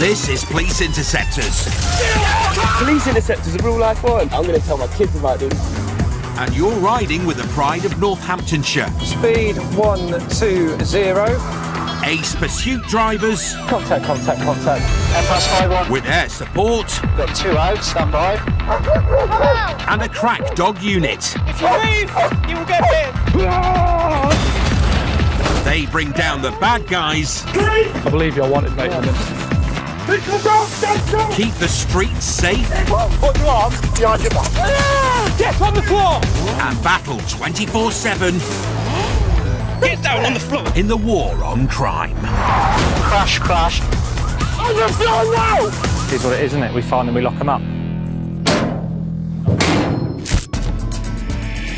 This is Police Interceptors. Police Interceptors are real life one. I'm going to tell my kids about this. And you're riding with the pride of Northamptonshire. Speed 120. Ace pursuit drivers. Contact. M+51. With air support. Got 2 out, stand by. And a crack dog unit. If you leave, you will get hit. They bring down the bad guys. I believe you're wanted, mate. Keep the streets safe. Put your arms behind your back. Get on the floor. And battle 24/7. Get down on the floor. In the war on crime. Crash. On the floor now. Here's what it is, isn't it? We find them, we lock them up.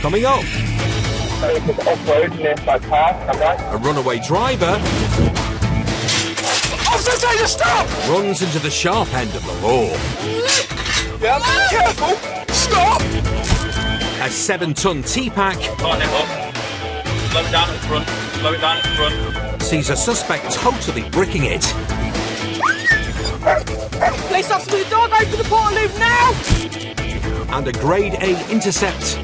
Coming up. Off-road near my car, I'm right. A runaway driver. Officer, stop! Runs into the sharp end of the law. Yeah, be careful. Stop! A 7-ton T-Pack. Slow it down at the front. Sees a suspect totally bricking it. Police officer with the dog, open the port and leave now! And a Grade A intercept.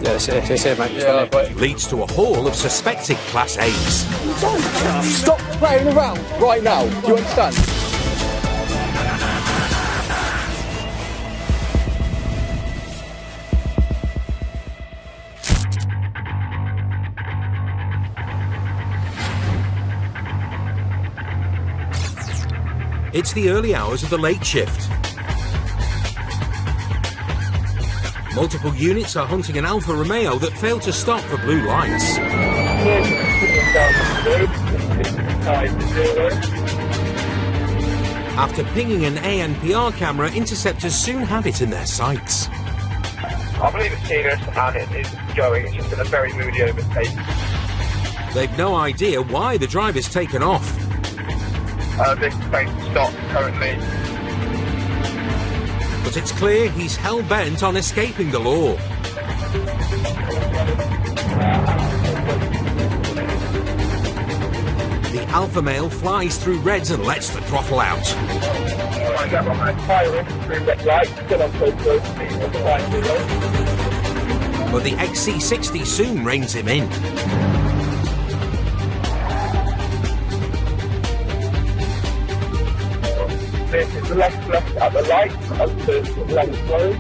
Yeah, it's here, mate. Leads to a haul of suspected Class A's. Stop playing around right now. Do you understand? It's the early hours of the late shift. Multiple units are hunting an Alfa Romeo that failed to stop for blue lights. After pinging an ANPR camera, interceptors soon have it in their sights. I believe it's serious and it is going. It's just in a very moody overtake. They've no idea why the driver's taken off. This train stopped currently. But it's clear he's hell-bent on escaping the law. The alpha male flies through reds and lets the throttle out. But the XC60 soon reins him in. This is the left at the light, up to the left road.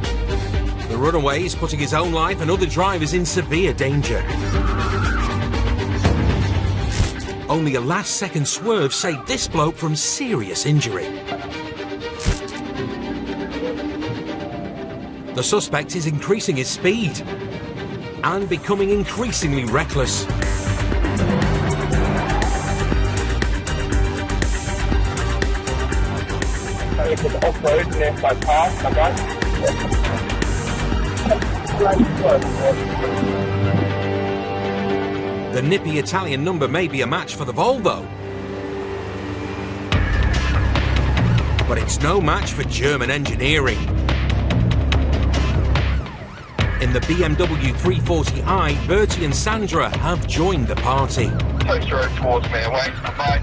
The runaway is putting his own life and other drivers in severe danger. Only a last-second swerve saved this bloke from serious injury. The suspect is increasing his speed and becoming increasingly reckless. Off-road near my car, I'm right. The nippy Italian number may be a match for the Volvo, but it's no match for German engineering. In the BMW 340i, Bertie and Sandra have joined the party. Post road towards me, away, bye.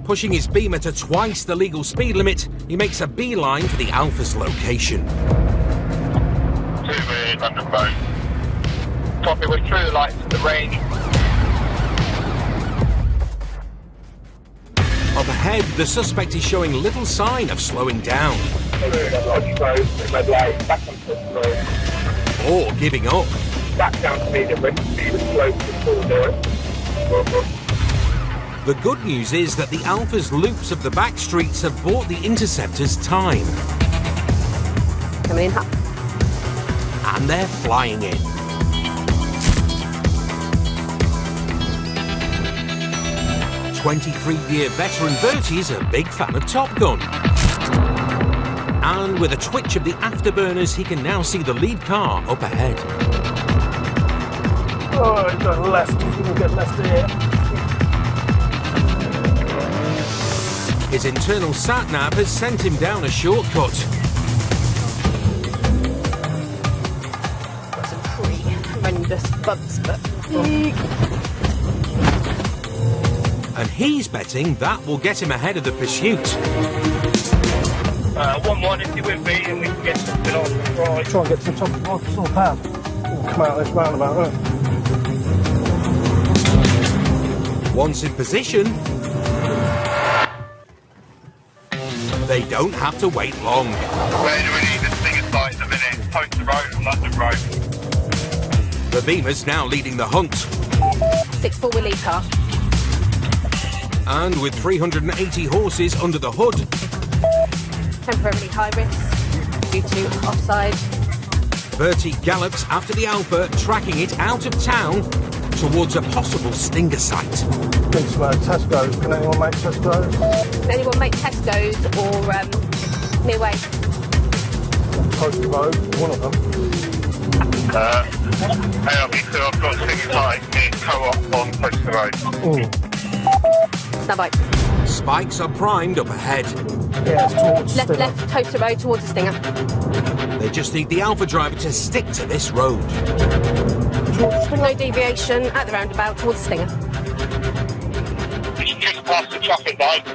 Pushing his Beamer to twice the legal speed limit, he makes a beeline for the Alpha's location. 2 minutes under boat. Copy, we're through the lights at the range. Up ahead, the suspect is showing little sign of slowing down. Or giving up. Back down to medium, speed is slow to full door. The good news is that the Alpha's loops of the back streets have bought the Interceptors time. Coming in. And they're flying in. A 23-year veteran Bertie is a big fan of Top Gun. And with a twitch of the afterburners, he can now see the lead car up ahead. Oh, he's got left. He's going to get left here. His internal sat-nav has sent him down a shortcut. Got some pretty horrendous bumps, but big. A And he's betting that will get him ahead of the pursuit. 1-1 if you're with me and we can get something on the right. Try and get to the top of the sort of path. We'll come out of this roundabout, won't it? Once in position, they don't have to wait long. Where do we need this thing at sight at the minute? Poster Road and London Road. The Beamer's now leading the hunt. 6-4 lead car. And with 380 horses under the hood, Temporarily high risk due to offside. Bertie gallops after the Alpha, tracking it out of town towards a possible stinger site. Been to Tesco's. Can anyone make Tesco's? Can anyone make Tesco's or near way? Poster Road, one of them. ARB2, I've got Stinger Site near Co-op on Poster Road. Stand by. Spikes are primed up ahead. Yeah, it's towards Left, Stinger. left, Toaster Road towards the Stinger. They just need the Alpha driver to stick to this road. No deviation at the roundabout towards the Stinger. It's just past the traffic lights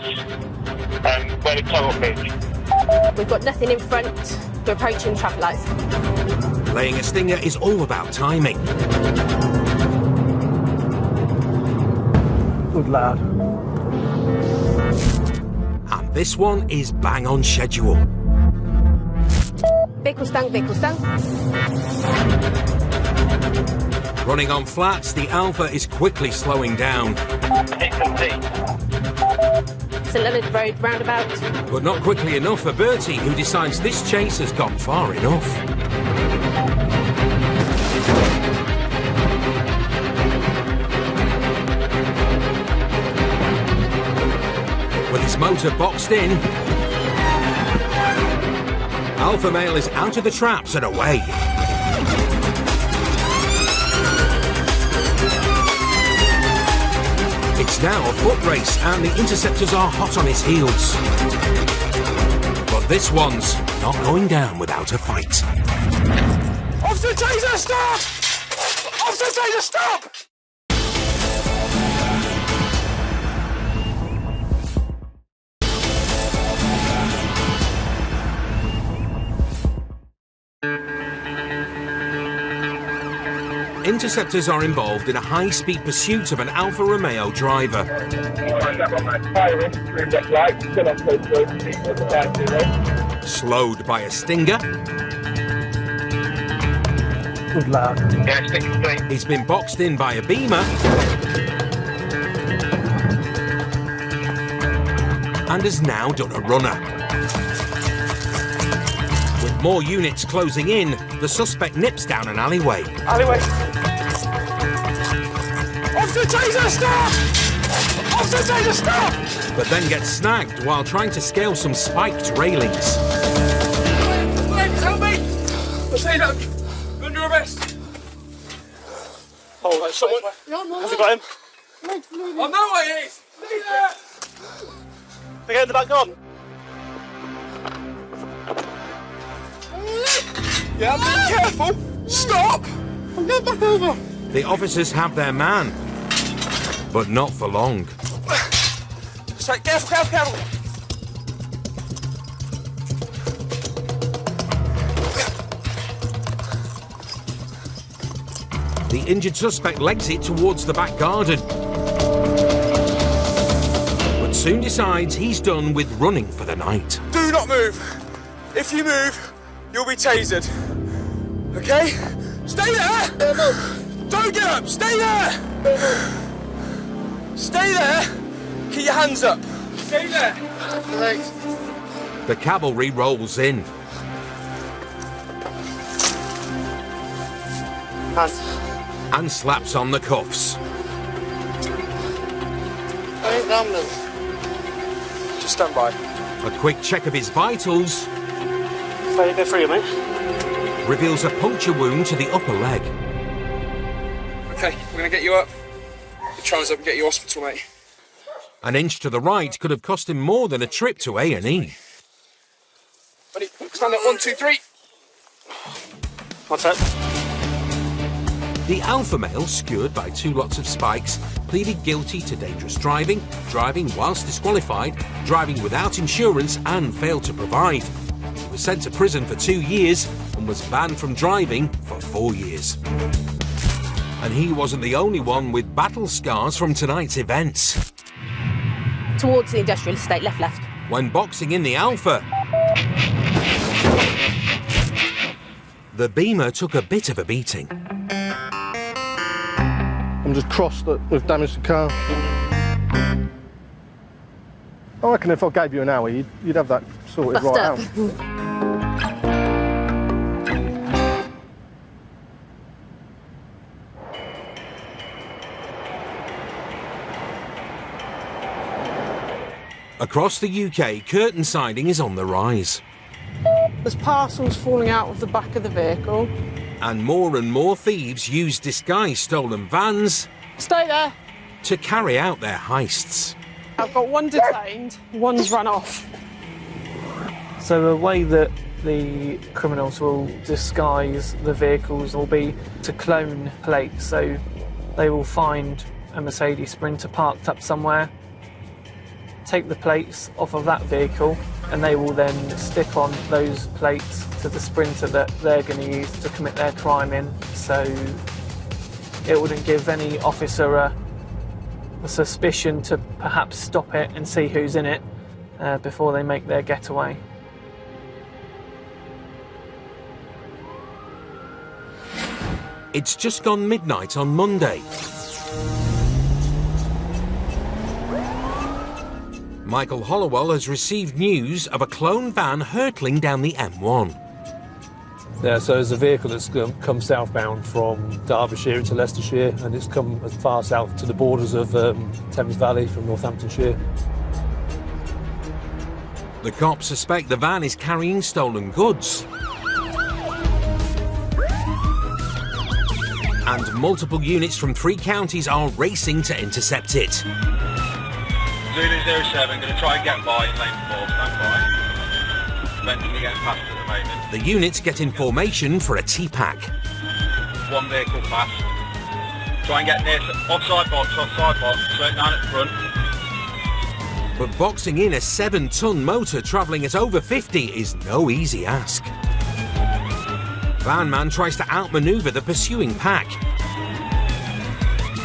where the Co-op is. We've got nothing in front. We're approaching traffic lights. Laying a stinger is all about timing. Good lad. And this one is bang on schedule. Vehicle stung, vehicle stung. Running on flats, the Alpha is quickly slowing down. St Leonard Road roundabout. But not quickly enough for Bertie, who decides this chase has gone far enough. With his motor boxed in, Alpha Male is out of the traps and away. It's now a foot race and the Interceptors are hot on his heels. But this one's not going down without a fight. Officer Taser, stop! Officer Taser, stop! Interceptors are involved in a high-speed pursuit of an Alfa Romeo driver. Slowed by a stinger. Good lad. Yeah, Stinger Site. He's been boxed in by a Beamer. And has now done a runner. With more units closing in, the suspect nips down an alleyway. Alleyway. Officer Taser, stop! Officer Taser, stop! But then gets snagged while trying to scale some spiked railings. Help me! Potato! You're under arrest! Oh, someone. Have you got him? I know where he is! Stay there! They get in the back garden. Yeah, be careful! Stop! Get back over! The officers have their man, but not for long. Say, careful, careful, careful! The injured suspect legs it towards the back garden, but soon decides he's done with running for the night. Do not move! If you move, you'll be tasered. Okay? Stay there! Don't get up! Stay there! Stay there! Keep your hands up! Stay there! Thanks. The cavalry rolls in. Hands. And slaps on the cuffs. Just stand by. A quick check of his vitals Ready to go through, mate? reveals a puncture wound to the upper leg. Okay, we're gonna get you up. The trousers up and get you to hospital, mate. An inch to the right could have cost him more than a trip to A&E. Ready? Stand up, 1, 2, 3. What's that? The alpha male, skewered by 2 lots of spikes, pleaded guilty to dangerous driving, driving whilst disqualified, driving without insurance and failed to provide. He was sent to prison for 2 years and was banned from driving for 4 years. And he wasn't the only one with battle scars from tonight's events. Towards the industrial estate, left. When boxing in the Alpha, the Beamer took a bit of a beating. I'm just crossed that we've damaged the car. I reckon if I gave you an hour, you'd have that sorted right out. Across the UK, curtain siding is on the rise. There's parcels falling out of the back of the vehicle. And more thieves use disguised stolen vans. Stay there. To carry out their heists. I've got one detained, one's run off. So the way that the criminals will disguise the vehicles will be to clone plates. So they will find a Mercedes Sprinter parked up somewhere, take the plates off of that vehicle, and they will then stick on those plates to the Sprinter that they're going to use to commit their crime in. So it wouldn't give any officer a suspicion to perhaps stop it and see who's in it before they make their getaway. It's just gone midnight on Monday. Michael Hollowell has received news of a clone van hurtling down the M1. Yeah, so there's a vehicle that's come southbound from Derbyshire into Leicestershire, and it's come as far south to the borders of Thames Valley from Northamptonshire. The cops suspect the van is carrying stolen goods. And multiple units from 3 counties are racing to intercept it. Zulu 07, going to try and get by in lane 4, stand by. Eventually getting past at the moment. The units get in formation for a T-pack. One vehicle past. Try and get near, offside box, slow it down at the front. But boxing in a 7-ton motor travelling at over 50 is no easy ask. Van man tries to outmaneuver the pursuing pack.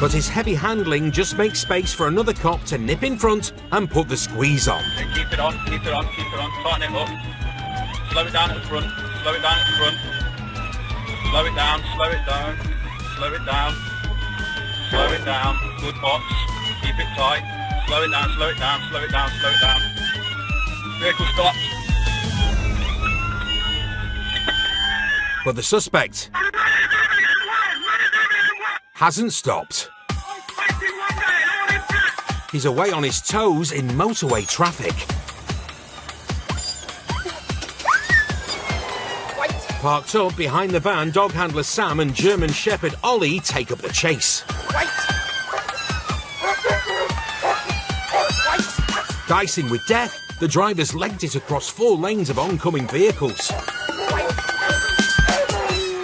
But his heavy handling just makes space for another cop to nip in front and put the squeeze on. And keep it on, tighten it up. Slow it down at the front, slow it down at the front. Slow it down, slow it down, slow it down. Slow it down, good box, keep it tight. Slow it down, slow it down, slow it down, slow it down. Vehicle stopped. But the suspect hasn't stopped. He's away on his toes in motorway traffic. Parked up behind the van, dog handler Sam and German Shepherd Ollie take up the chase. Dicing with death, the drivers legged it across 4 lanes of oncoming vehicles.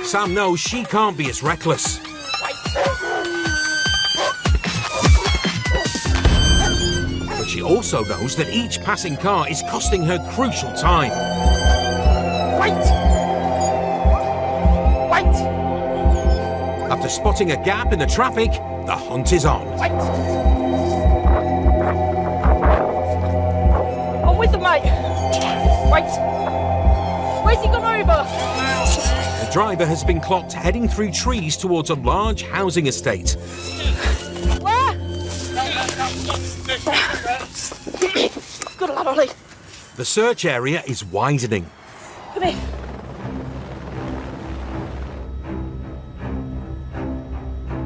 Sam knows she can't be as reckless. But she also knows that each passing car is costing her crucial time. After spotting a gap in the traffic, the hunt is on. I'm with the mate. Wait. Where's he gone over? The driver has been clocked heading through trees towards a large housing estate. Where? Good lad, Ollie. The search area is widening. Come here.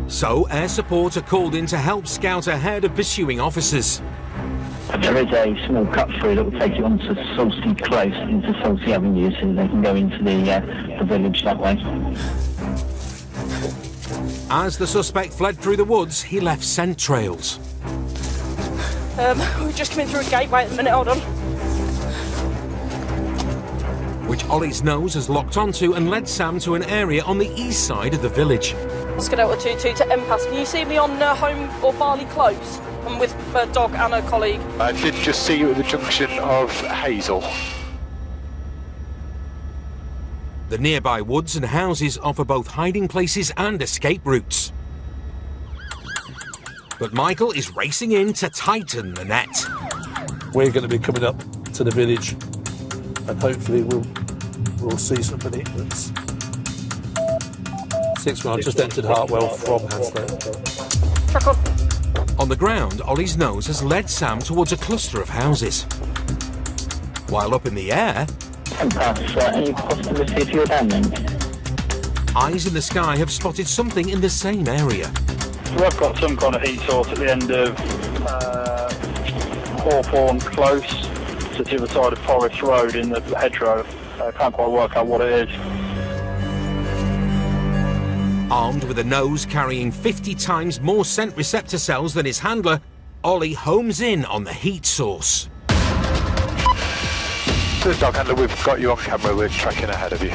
So air support are called in to help scout ahead of pursuing officers. There is a small cut through that will take you onto Salsey Close, into Salsey Avenue, so they can go into the village that way. As the suspect fled through the woods, he left scent trails. We're just coming through a gateway at the minute, hold on. Which Ollie's nose has locked onto and led Sam to an area on the east side of the village. Oscar Delta 22 to Impasse. Can you see me on Home or Barley Close? I'm with a dog and a colleague. I did just see you at the junction of Hazel. The nearby woods and houses offer both hiding places and escape routes. But Michael is racing in to tighten the net. We're going to be coming up to the village and hopefully we'll see somebody that's 6 miles just entered Hartwell from Hanslow. Track on. On the ground, Ollie's nose has led Sam towards a cluster of houses. While up in the air, any possibility of your damage? eyes in the sky have spotted something in the same area. So I've got some kind of heat source at the end of Hawthorne Close, to the other side of Forest Road in the hedgerow. I can't quite work out what it is. Armed with a nose carrying 50 times more scent receptor cells than his handler, Ollie homes in on the heat source. The dog handler, we've got you on camera, we're tracking ahead of you.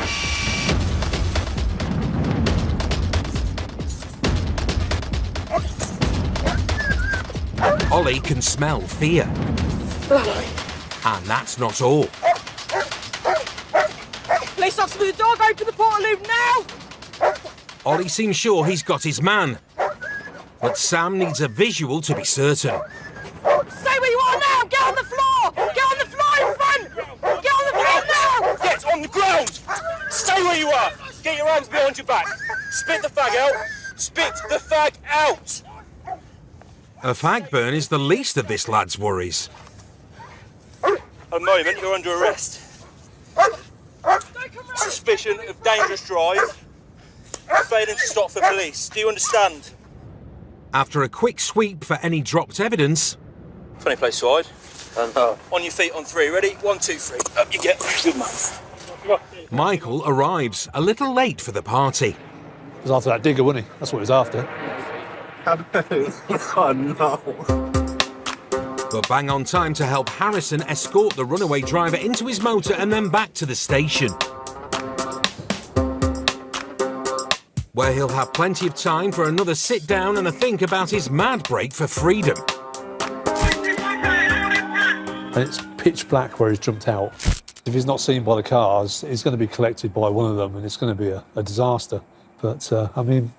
Ollie can smell fear. And that's not all. Police officer with the dog, open the portaloo now! Ollie seems sure he's got his man. But Sam needs a visual to be certain. Stay where you are now! Get on the floor! Get on the floor in front! Get on the floor now! Get on the ground! Stay where you are! Get your hands behind your back! Spit the fag out! Spit the fag out! A fag burn is the least of this lad's worries. At the moment, you're under arrest. Suspicion of dangerous drive. Failing to stop for police. Do you understand? After a quick sweep for any dropped evidence... Funny place to hide. On your feet on 3. Ready? 1, 2, 3. Up you get. Good man. Michael arrives a little late for the party. He was after that digger, wasn't he? That's what he was after. Oh no. But bang on time to help Harrison escort the runaway driver into his motor and then back to the station, where he'll have plenty of time for another sit down and a think about his mad break for freedom. And it's pitch black where he's jumped out. If he's not seen by the cars, he's going to be collected by one of them and it's going to be a disaster. But, I mean,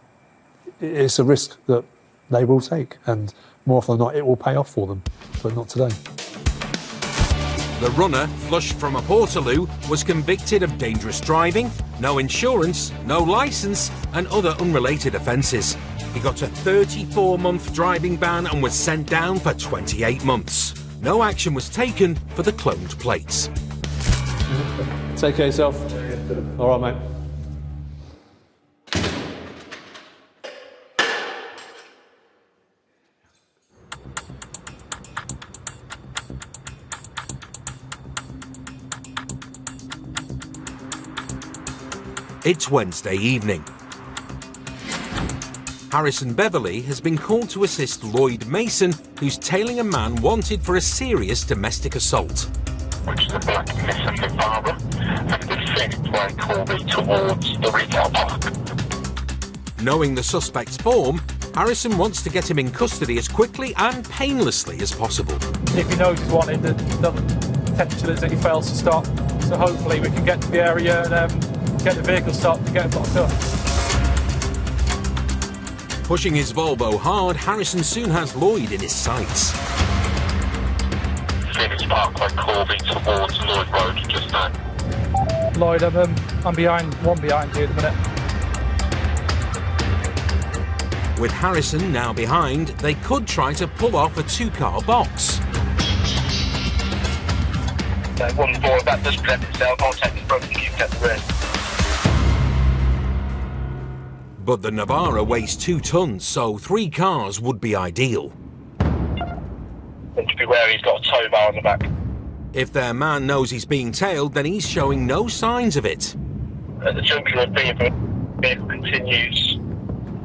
it's a risk that they will take, and more often than not, it will pay off for them, but not today. The runner, flushed from a Portaloo, was convicted of dangerous driving, no insurance, no licence, and other unrelated offences. He got a 34-month driving ban and was sent down for 28 months. No action was taken for the cloned plates. Take care of yourself. All right, mate. It's Wednesday evening. Harrison Beverley has been called to assist Lloyd Mason, who's tailing a man wanted for a serious domestic assault. Which is a black Nissan Navara, and we've seen it play Corby towards the retail park. Knowing the suspect's form, Harrison wants to get him in custody as quickly and painlessly as possible. If he knows he's wanted, the potential is that he fails to stop. So hopefully we can get to the area and get the vehicle stopped and get him locked up. Pushing his Volvo hard, Harrison soon has Lloyd in his sights. Phoenix Parkway, Corby towards Lloyd Road just now. Lloyd, I'm behind you at the minute. With Harrison now behind, they could try to pull off a two-car box. One more, if that does present itself, I'll take the front and you get the rear. But the Navara weighs 2 tons, so 3 cars would be ideal. And to be aware, he's got a tow bar on the back. If their man knows he's being tailed, then he's showing no signs of it. At the junction of Beaver, the vehicle continues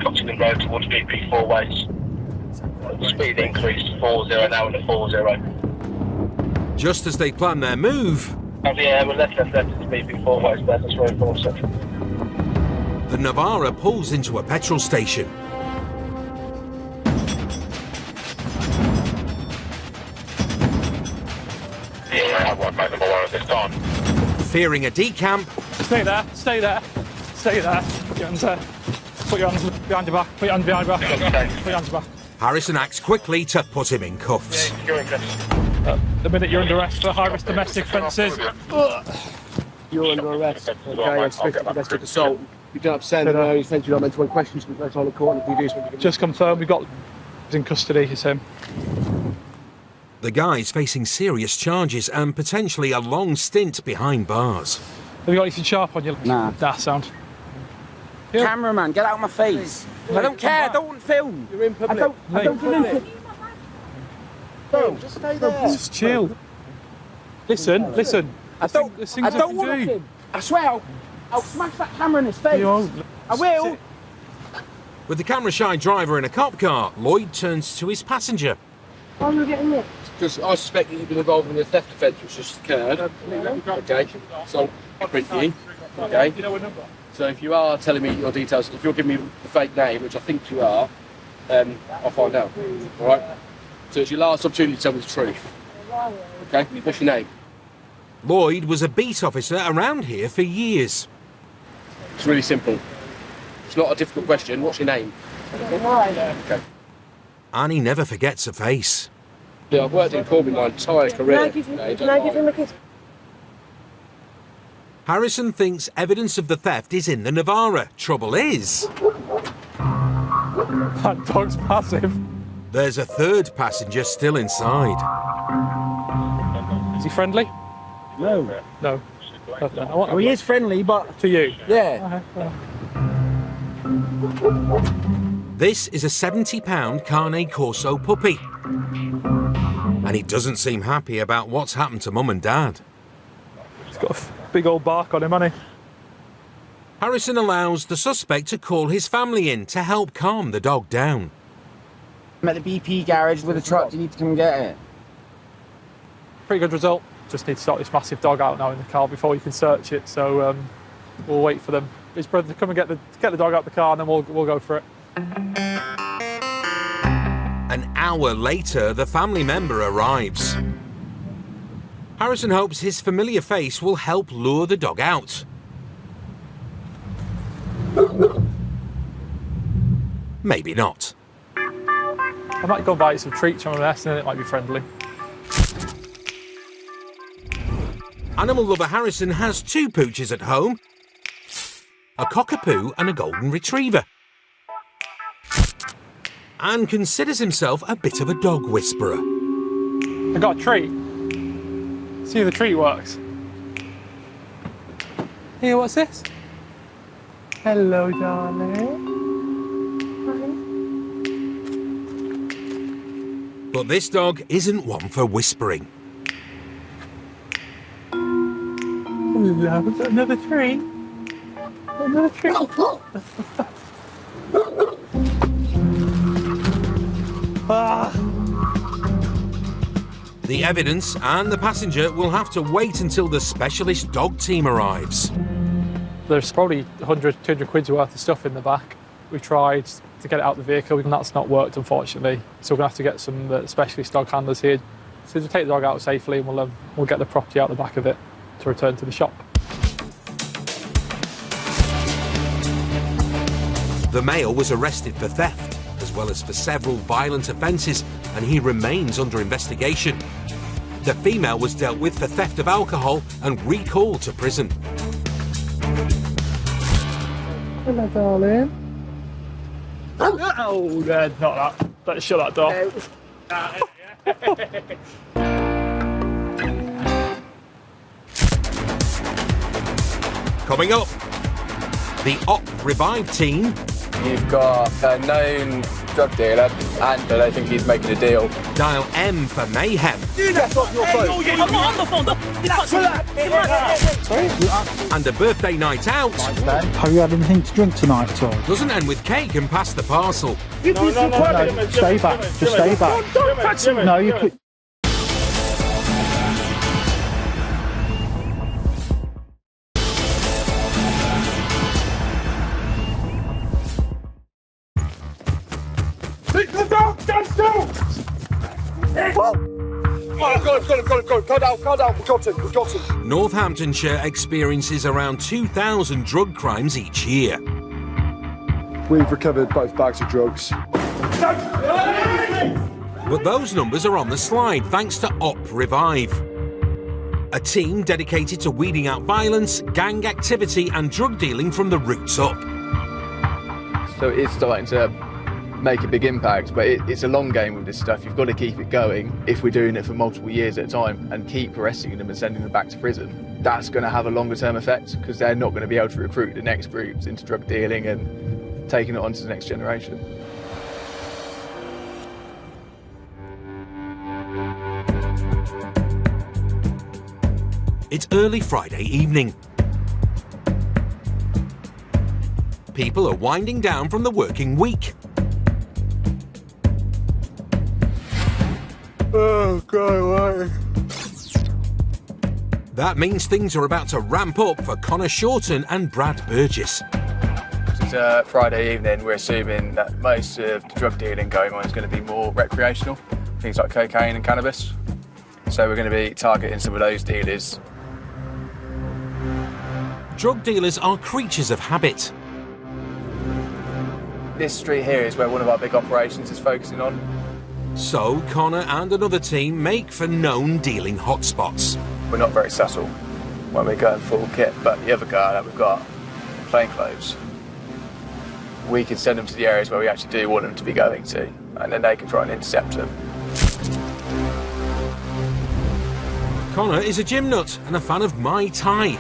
Cottingham Road towards BP 4 ways. The speed increased to 40 now in the 40. Just as they plan their move... Yeah, we're left into BP 4 ways, Business Road 4 Central. the Navara pulls into a petrol station. Fearing a decamp, Stay there, stay there, stay there. Put your hands there. Put your hands behind your back. Put your hands behind your back. Put your hands back. Harrison acts quickly to put him in cuffs. The minute you're under arrest for high-risk domestic offences. You're under arrest. Okay, I expect domestic assault. You don't have to say that you said you're not meant to answer questions, but that's all the court. If you do something, Just confirmed, we've got in custody, it's him. The guy's facing serious charges and potentially a long stint behind bars. Have you got anything sharp on you? Nah. That sound. Cameraman, get out of my face. I don't care, I don't want film. You're in public. I don't give a No, just stay there. Just chill. Listen. I don't want him. I swear I'll smash that camera in his face. I will. With the camera-shy driver in a cop car, Lloyd turns to his passenger. Why are you getting nicked? Because I suspect that you've been involved in a theft offence which just occurred. Okay, so I'll print you. Okay. So if you are telling me your details, if you're giving me the fake name, which I think you are, I'll find out. All right. So it's your last opportunity to tell me the truth. Okay. What's your name? Lloyd was a beat officer around here for years. It's really simple. It's not a difficult question. What's your name? Okay. And he never forgets a face. Yeah, I've worked in Corbyn my entire career. Can I give him a kiss? Harrison thinks evidence of the theft is in the Navara. Trouble is, that dog's massive. There's a third passenger still inside. Is he friendly? No. No. Well, he is friendly, but... To you? Yeah. This is a £70 Cane Corso puppy. And he doesn't seem happy about what's happened to Mum and Dad. He's got a big old bark on him, hasn't he? Harrison allows the suspect to call his family in to help calm the dog down. I'm at the BP garage with a truck. You need to come and get it. Pretty good result. Just need to sort this massive dog out now in the car before you can search it. So we'll wait for them. His brother to come and get the dog out of the car, and then we'll go for it. An hour later, the family member arrives. Harrison hopes his familiar face will help lure the dog out. Maybe not. I might go and buy some treats from M&S, and then it might be friendly. Animal lover Harrison has two pooches at home, a cockapoo and a golden retriever, and considers himself a bit of a dog whisperer. I got a treat. See if the treat works. Here, what's this? Hello, darling. But this dog isn't one for whispering. Hello, another treat. Another treat. The evidence and the passenger will have to wait until the specialist dog team arrives. There's probably 100, 200 quid's worth of stuff in the back. We tried to get it out of the vehicle, and that's not worked, unfortunately. So we're going to have to get some specialist dog handlers here. So we'll take the dog out safely, and we'll get the property out the back of it to return to the shop. The male was arrested for theft, as well as for several violent offences, and he remains under investigation. The female was dealt with for theft of alcohol and recalled to prison. Hello, darling. Oh, good. Not that. Let's shut that door. Coming up, the Op Revive team. You've got a known drug dealer, and I don't think he's making a deal. Dial M for mayhem. That's off your phone. I'm not on the phone. Sorry? And a birthday night out. Have you had anything to drink tonight at all? Doesn't end with cake and pass the parcel. No, stay back. Just stay back. Don't touch me. No, you could. Stand still! Got him. Calm down. We've got him. Northamptonshire experiences around 2,000 drug crimes each year. We've recovered both bags of drugs. But those numbers are on the slide thanks to Op Revive, a team dedicated to weeding out violence, gang activity and drug dealing from the roots up. So it is starting to make a big impact, but it's a long game with this stuff. You've got to keep it going if we're doing it for multiple years at a time and keep arresting them and sending them back to prison. That's going to have a longer term effect because they're not going to be able to recruit the next groups into drug dealing and taking it on to the next generation. It's early Friday evening. People are winding down from the working week. Oh, go away. That means things are about to ramp up for Connor Shorten and Brad Burgess. It's a Friday evening. We're assuming that most of the drug dealing going on is going to be more recreational, things like cocaine and cannabis. So we're going to be targeting some of those dealers. Drug dealers are creatures of habit. This street here is where one of our big operations is focusing on. So Connor and another team make for known dealing hotspots. We're not very subtle when we're going full kit, but the other guy that we've got in plain clothes, we can send them to the areas where we actually do want them to be going to, and then they can try and intercept them. Connor is a gym nut and a fan of Muay Thai,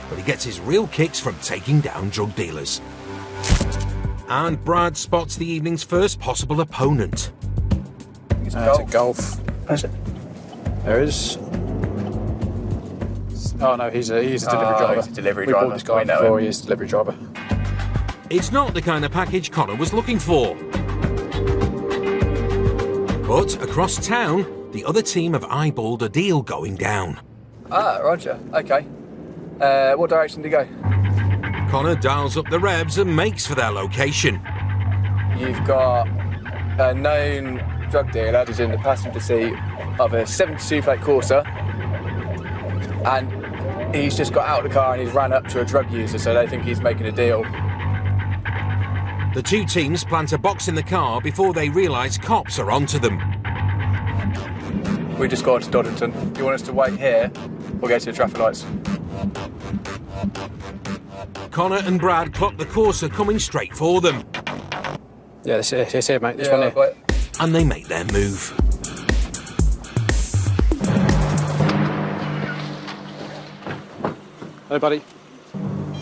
but he gets his real kicks from taking down drug dealers. And Brad spots the evening's first possible opponent. It's a golf. Is it? There is. Oh no, he's a delivery driver. He's a delivery we driver. Bought this guy before. He is a delivery driver. It's not the kind of package Connor was looking for. But across town, the other team have eyeballed a deal going down. Ah, roger. Okay. What direction do you go? Connor dials up the revs and makes for their location. You've got a known drug dealer who's in the passenger seat of a 72 plate Corsa, and he's just got out of the car and he's ran up to a drug user, so they think he's making a deal. The two teams plan to box in the car before they realise cops are onto them. We just got to Doddington. Do you want us to wait here or go to the traffic lights? Connor and Brad clock the Corsa coming straight for them. Yeah, it's here, mate. This one here. Right. And they make their move. Hello, buddy.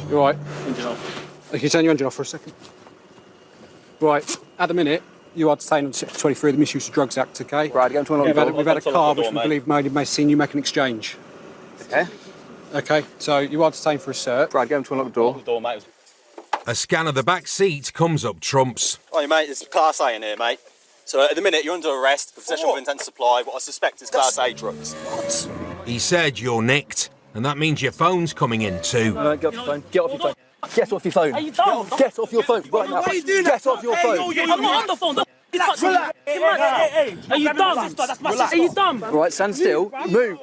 You all right? Engine off. Can you turn your engine off for a second? Right. At the minute, you are detained on Section 23 of the Misuse of Drugs Act, okay? Right, go to unlock the door. We've had a car which we believe may have seen you make an exchange. Okay. Okay, so you are detained for a search. Right, get him to unlock the door. Mate. A scan of the back seat comes up trumps. Oh, mate, there's Class A in here, mate. So at the minute, you're under arrest for possession with intent to supply what I suspect is Class A drugs. What? He said you're nicked, and that means your phone's coming in too. Get off your phone. Get off your phone. Get off your phone. Are you dumb? Get off your phone right now. Why are you doing Get off your phone. I'm not on the phone. Relax. Are you dumb? That's my sister. Are you dumb? Right, stand still. Move.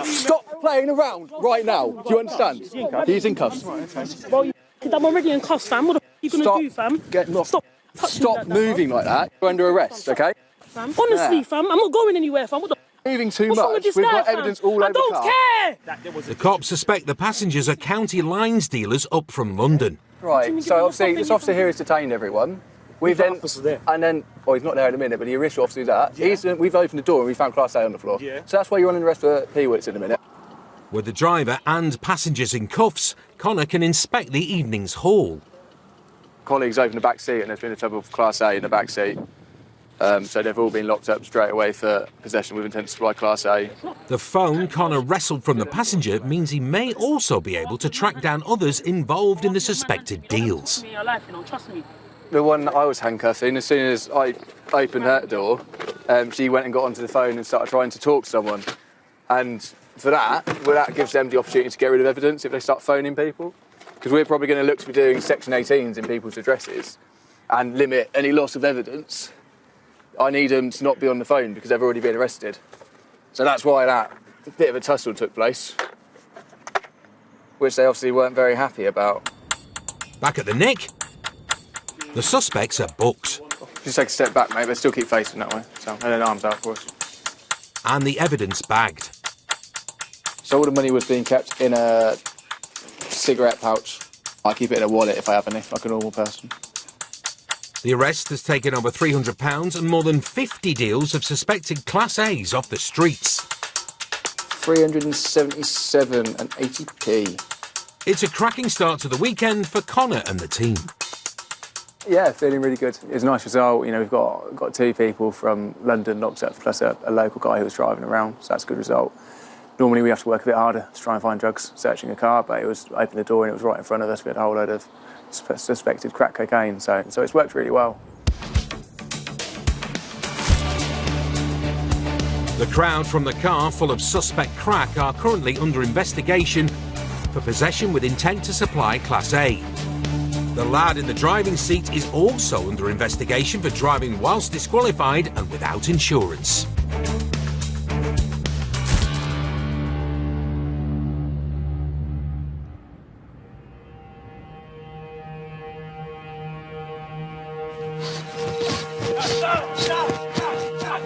Stop playing around right now. Do you understand? He's in cuffs. Well, I'm already in cuffs, fam. What the f*** are you going to do, fam? Get off. Stop moving like that. You're under arrest, okay? Fam. Honestly, fam, I'm not going anywhere, fam. What the moving too What's wrong much. with this We've guy, got fam? evidence all over the car. I don't care! The cops suspect the passengers are county lines dealers up from London. Right, so obviously this officer here has detained everyone. We've then, and then, well, he's not there in a minute, but the initial officer's at. Yeah. We've opened the door and we found Class A on the floor. Yeah. So that's why you're on the rest for P-Wits in a minute. With the driver and passengers in cuffs, Connor can inspect the evening's haul. Colleagues opened the back seat and there's been a trouble with Class A in the back seat. So they've all been locked up straight away for possession with intent to supply Class A. The phone Connor wrestled from the passenger means he may also be able to track down others involved in the suspected deals. Trust me. The one that I was handcuffing, as soon as I opened her door, she went and got onto the phone and started trying to talk to someone. And for that, well, that gives them the opportunity to get rid of evidence if they start phoning people. Because we're probably going to look to be doing Section 18s in people's addresses and limit any loss of evidence I need them to not be on the phone because they've already been arrested. So that's why that bit of a tussle took place, which they obviously weren't very happy about. Back at the nick, the suspects are booked. Just take a step back, mate, but still keep facing that way. So, and then arms out, of course. And the evidence bagged. So all the money was being kept in a cigarette pouch. I keep it in a wallet if I have any, like a normal person. The arrest has taken over £300 and more than 50 deals of suspected Class A's off the streets. 377 and 80p. It's a cracking start to the weekend for Connor and the team. Yeah, feeling really good. It's a nice result. You know, we've got 2 people from London locked up, plus a local guy who was driving around, so that's a good result. Normally we have to work a bit harder to try and find drugs searching a car, but it was opened the door and it was right in front of us. We had a whole load of suspected crack cocaine, so it's worked really well. The crowd from the car full of suspect crack are currently under investigation for possession with intent to supply Class A. The lad in the driving seat is also under investigation for driving whilst disqualified and without insurance.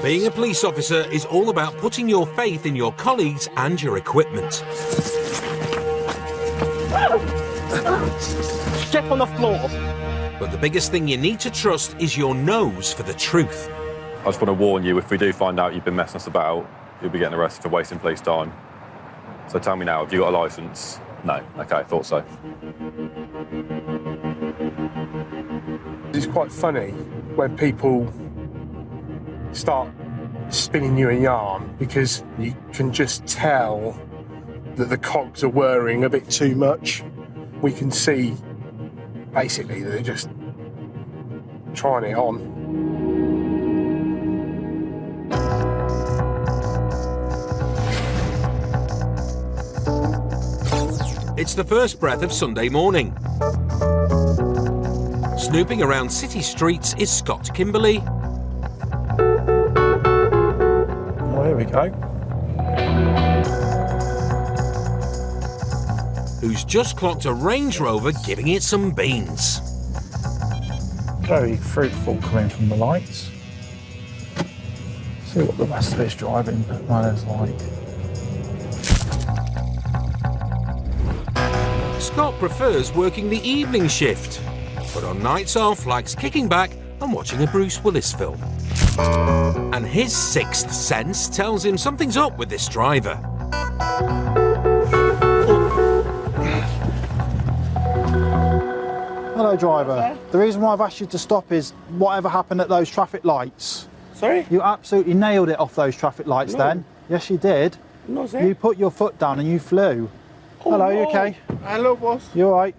Being a police officer is all about putting your faith in your colleagues and your equipment. Step on the floor. But the biggest thing you need to trust is your nose for the truth. I just want to warn you, if we do find out you've been messing us about, you'll be getting arrested for wasting police time. So tell me now, have you got a licence? No. OK, I thought so. It's quite funny when people start spinning you a yarn because you can just tell that the cogs are whirring a bit too much. We can see basically that they're just trying it on. It's the first breath of Sunday morning. Snooping around city streets is Scott Kimberley. Well, here we go. Who's just clocked a Range Rover giving it some beans. Very fruitful coming from the lights. See what the rest of his driving manners like. Scott prefers working the evening shift, but on nights off likes kicking back and watching a Bruce Willis film. And his sixth sense tells him something's up with this driver. Hello, driver. The reason why I've asked you to stop is whatever happened at those traffic lights. Sorry? You absolutely nailed it off those traffic lights then. Yes, you did. No, sir. You put your foot down and you flew. Oh, hello, you okay? Hello, boss. You all right?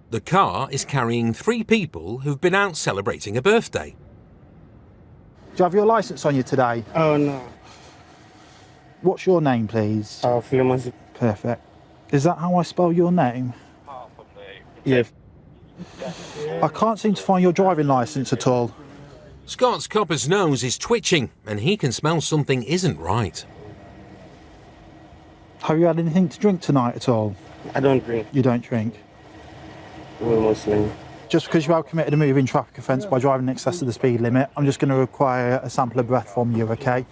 The car is carrying 3 people who've been out celebrating a birthday. Do you have your licence on you today? Oh, no. What's your name, please? Fleming. Perfect. Is that how I spell your name? Yes. I can't seem to find your driving licence at all. Scott's copper's nose is twitching and he can smell something isn't right. Have you had anything to drink tonight at all? I don't drink. You don't drink? I'm a Muslim. Just because you have committed a moving traffic offence by driving in excess of the speed limit, I'm just going to require a sample of breath from you, OK?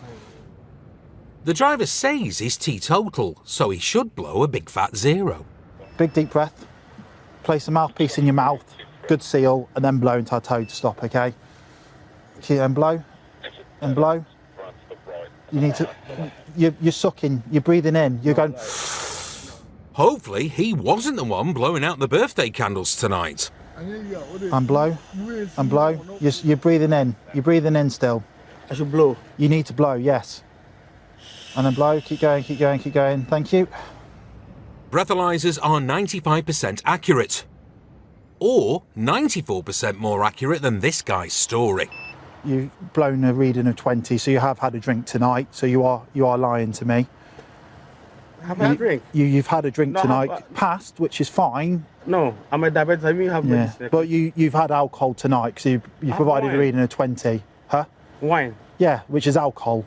The driver says he's teetotal, so he should blow a big fat 0. Big deep breath. Place a mouthpiece in your mouth, good seal, and then blow until I tell you to stop, OK? And blow, and blow. You need to, you're sucking, you're breathing in, you're going... Hopefully he wasn't the one blowing out the birthday candles tonight. And blow, and blow. You're breathing in still. I should blow? You need to blow, yes. And then blow, keep going, keep going, keep going. Thank you. Breathalyzers are 95% accurate. Or 94% more accurate than this guy's story. You've blown a reading of 20, so you have had a drink tonight, so you are lying to me. Have I had a drink? You've had a drink No, tonight, passed, which is fine. No, I'm a diabetic. I mean, have Yeah, but you've had alcohol tonight because you provided a reading of 20. Huh? Wine? Yeah, which is alcohol.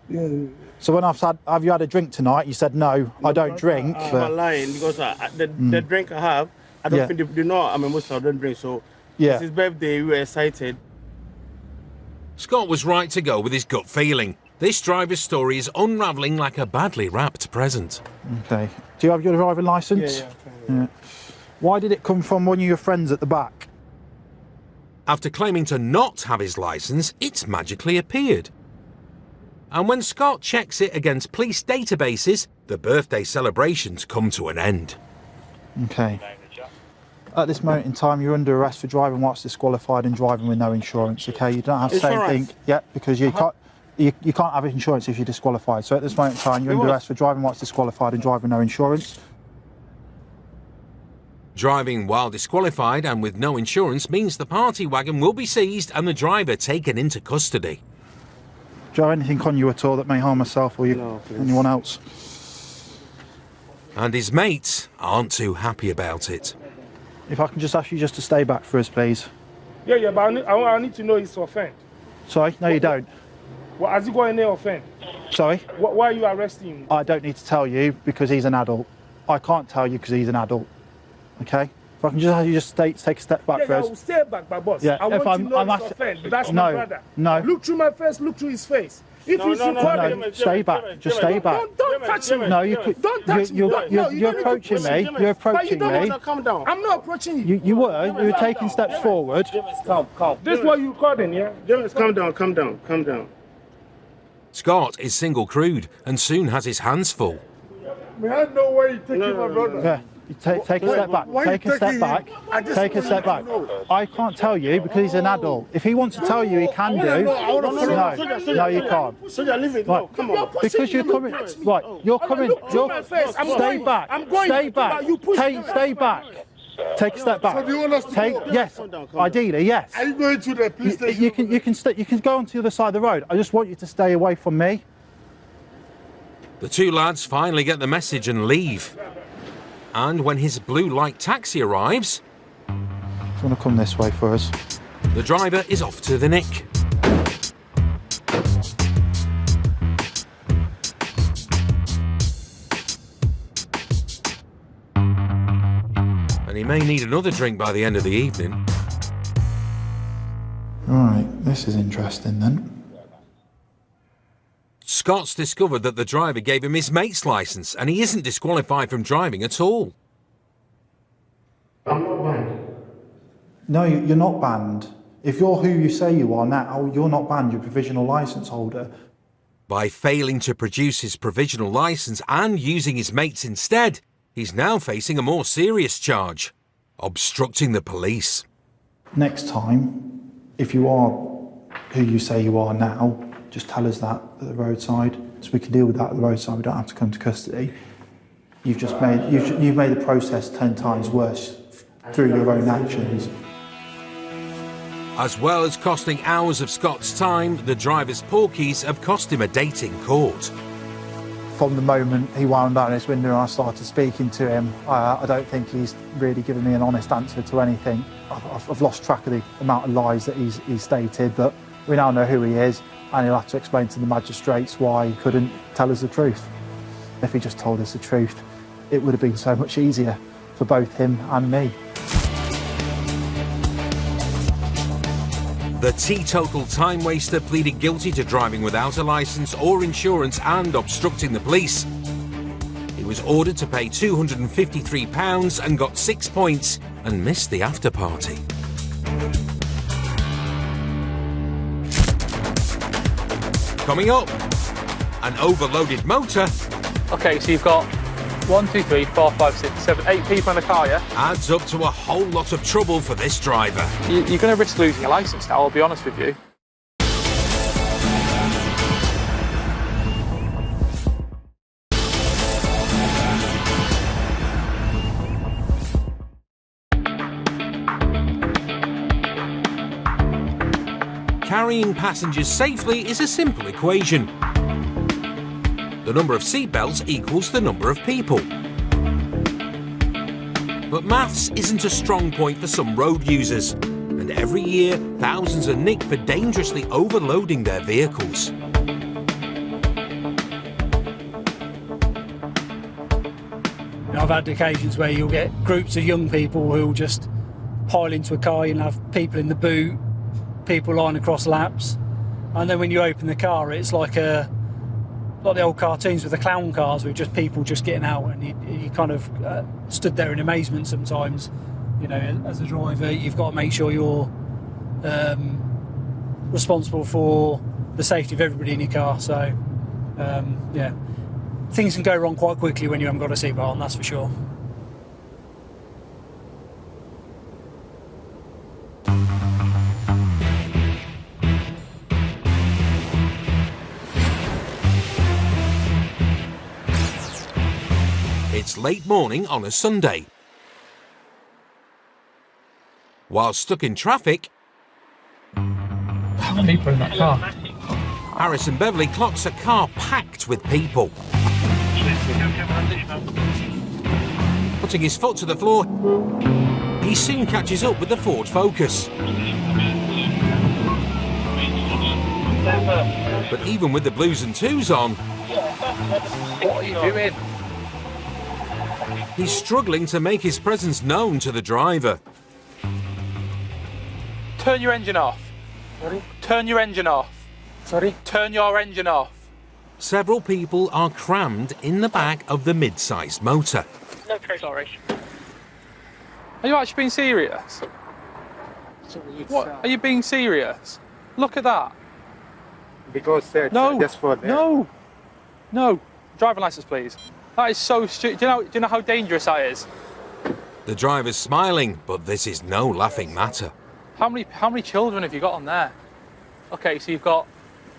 Yeah. So when I've said, have you had a drink tonight? You said, no, I don't drink. I'm but... not lying because the drink I have, I don't think they know I'm a Muslim, I don't drink. So it's his birthday, we were excited. Scott was right to go with his gut feeling. This driver's story is unravelling like a badly wrapped present. Okay. Do you have your driving licence? Yeah. Why did it come from one of your friends at the back? After claiming to not have his licence, it's magically appeared. And when Scott checks it against police databases, the birthday celebrations come to an end. Okay. At this moment in time, you're under arrest for driving whilst disqualified and driving with no insurance. Okay, you don't have to say anything yet because you can't. You can't have insurance if you're disqualified. So at this moment in time, you're under arrest for driving whilst disqualified and driving with no insurance. Driving while disqualified and with no insurance means the party wagon will be seized and the driver taken into custody. Do you have anything on you at all that may harm myself or anyone else? And his mates aren't too happy about it. If I can just ask you just to stay back for us, please. Yeah, but I need to know his offence. Sorry? No, you don't. Well, has he got any offence? Sorry? Why are you arresting him? I don't need to tell you because he's an adult. I can't tell you because he's an adult. Okay? If I can just have you just take a step back for us. Yeah, stay back, my boss. Yeah, I want to know his offence. That's my brother. No. Look through my face, look through his face. No, stay back. Just stay back. Don't touch me. No, don't touch me. You're approaching me. You're approaching me. Calm down. I'm not approaching you. You were taking steps forward. Calm. This is what you recording, yeah? James, calm down. Scott is single crewed and soon has his hands full. I know why you're taking my brother. Yeah. Take a step back. Take a step back. Take a step back. I can't tell you because he's an adult. If he wants to tell you, he can do. No, you can't. Right. Because you're coming. Right, you're coming. Stay back. Stay back. Stay back. Take a step back. Yes. Ideally, yes. Are you going to the police station? You can go on to the other side of the road. I just want you to stay away from me. The two lads finally get the message and leave. And when his blue light taxi arrives, do you want to come this way for us? The driver is off to the nick. And he may need another drink by the end of the evening. Right, this is interesting then. Scott's discovered that the driver gave him his mate's licence and he isn't disqualified from driving at all. I'm not banned. No, you're not banned. If you're who you say you are now, you're not banned, you're a provisional licence holder. By failing to produce his provisional licence and using his mates instead, he's now facing a more serious charge: obstructing the police. Next time, if you are who you say you are now, just tell us that at the roadside, so we can deal with that at the roadside. We don't have to come to custody. You've made the process 10 times worse through your own actions. As well as costing hours of Scott's time, the driver's porkies have cost him a date in court. From the moment he wound down his window and I started speaking to him, I don't think he's really given me an honest answer to anything. I've lost track of the amount of lies that he's stated, but we now know who he is, and he'll have to explain to the magistrates why he couldn't tell us the truth. If he just told us the truth, it would have been so much easier for both him and me. The teetotal time waster pleaded guilty to driving without a licence or insurance and obstructing the police. He was ordered to pay £253 and got 6 points and missed the after party. Coming up, an overloaded motor. Okay, so you've got 1, 2, 3, 4, 5, 6, 7, 8 people in the car, yeah? Adds up to a whole lot of trouble for this driver. You're going to risk losing your licence now, I'll be honest with you. Carrying passengers safely is a simple equation. The number of seatbelts equals the number of people. But maths isn't a strong point for some road users, and and every year thousands are nicked for dangerously overloading their vehicles. I've had occasions where you'll get groups of young people who'll just pile into a car. You'll have people in the boot, people lying across laps, and then when you open the car, it's like the old cartoons with the clown cars with just people just getting out, and you kind of stood there in amazement sometimes. You know, as a driver, you've got to make sure you're responsible for the safety of everybody in your car. So, yeah, things can go wrong quite quickly when you haven't got a seatbelt on, that's for sure. It's late morning on a Sunday. While stuck in traffic, How many people in that car? Harrison Beverley clocks a car packed with people. Putting his foot to the floor, he soon catches up with the Ford Focus. But even with the blues and twos on, What are you doing? he's struggling to make his presence known to the driver. Turn your engine off. Sorry? Turn your engine off. Sorry? Turn your engine off. Several people are crammed in the back of the mid-sized motor. No, sorry. Are you actually being serious? What? Are you being serious? Look at that. Because No. just for that. No. No. Driving license, please. That is so stupid. Do you know how dangerous that is? The driver's smiling, but this is no laughing matter. How many children have you got on there? Okay, so you've got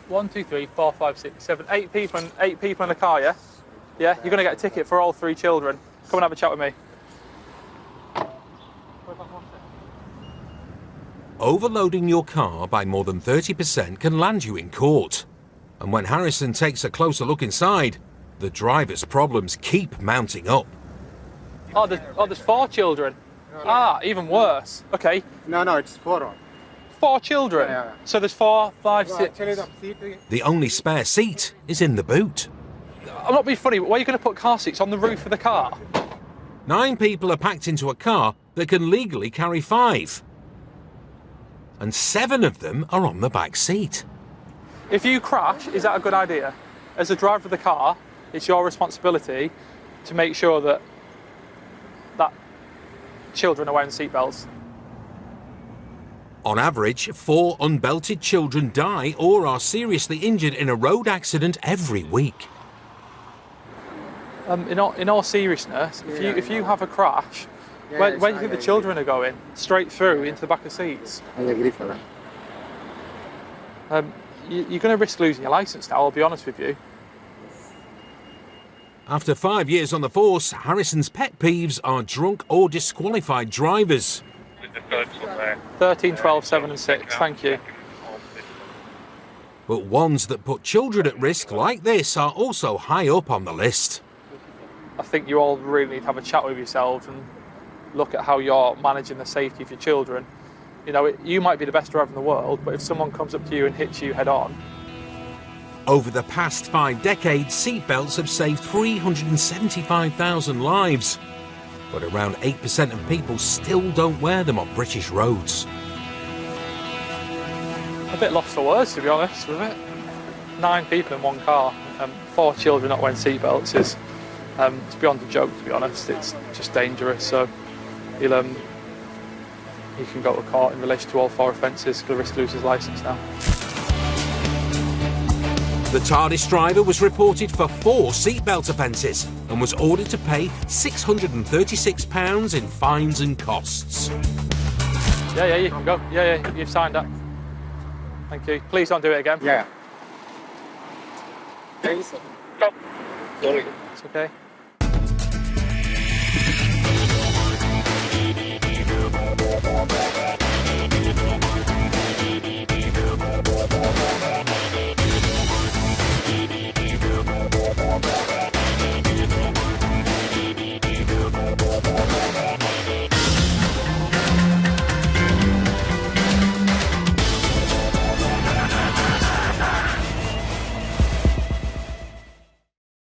1, 2, 3, 4, 5, 6, 7, 8 people in the car, yeah? Yeah, you're gonna get a ticket for all 3 children. Come and have a chat with me. Overloading your car by more than 30% can land you in court. And when Harrison takes a closer look inside, the driver's problems keep mounting up. Oh, there's 4 children. Ah, even worse. Okay. No, it's 4 on. 4 children. Yeah. So there's 4, 5, 6. The only spare seat is in the boot. I'm not being funny, but why are you going to put car seats on the roof of the car? 9 people are packed into a car that can legally carry 5. And 7 of them are on the back seat. If you crash, is that a good idea? As a driver of the car, it's your responsibility to make sure that children are wearing seatbelts. On average, 4 unbelted children die or are seriously injured in a road accident every week. In all seriousness, if you have a crash, where do you think the children are going? Straight through into the back of seats. I agree for that. You're going to risk losing your licence now, I'll be honest with you. After 5 years on the force, Harrison's pet peeves are drunk or disqualified drivers. 13, 12, 7 and 6, thank you. But ones that put children at risk like this are also high up on the list. I think you all really need to have a chat with yourselves and look at how you're managing the safety of your children. You know, you might be the best driver in the world, but if someone comes up to you and hits you head on. Over the past 5 decades, seatbelts have saved 375,000 lives. But around 8% of people still don't wear them on British roads. A bit lost for words, to be honest with it. 9 people in one car, 4 children not wearing seatbelts is it's beyond a joke, to be honest. It's just dangerous. So he can go to court in relation to all 4 offences. He'll risk losing his licence now. The TARDIS driver was reported for 4 seatbelt offences and was ordered to pay £636 in fines and costs. Yeah, you can go. Yeah, you've signed up. Thank you. Please don't do it again. Yeah. Stop. Sorry. It's okay.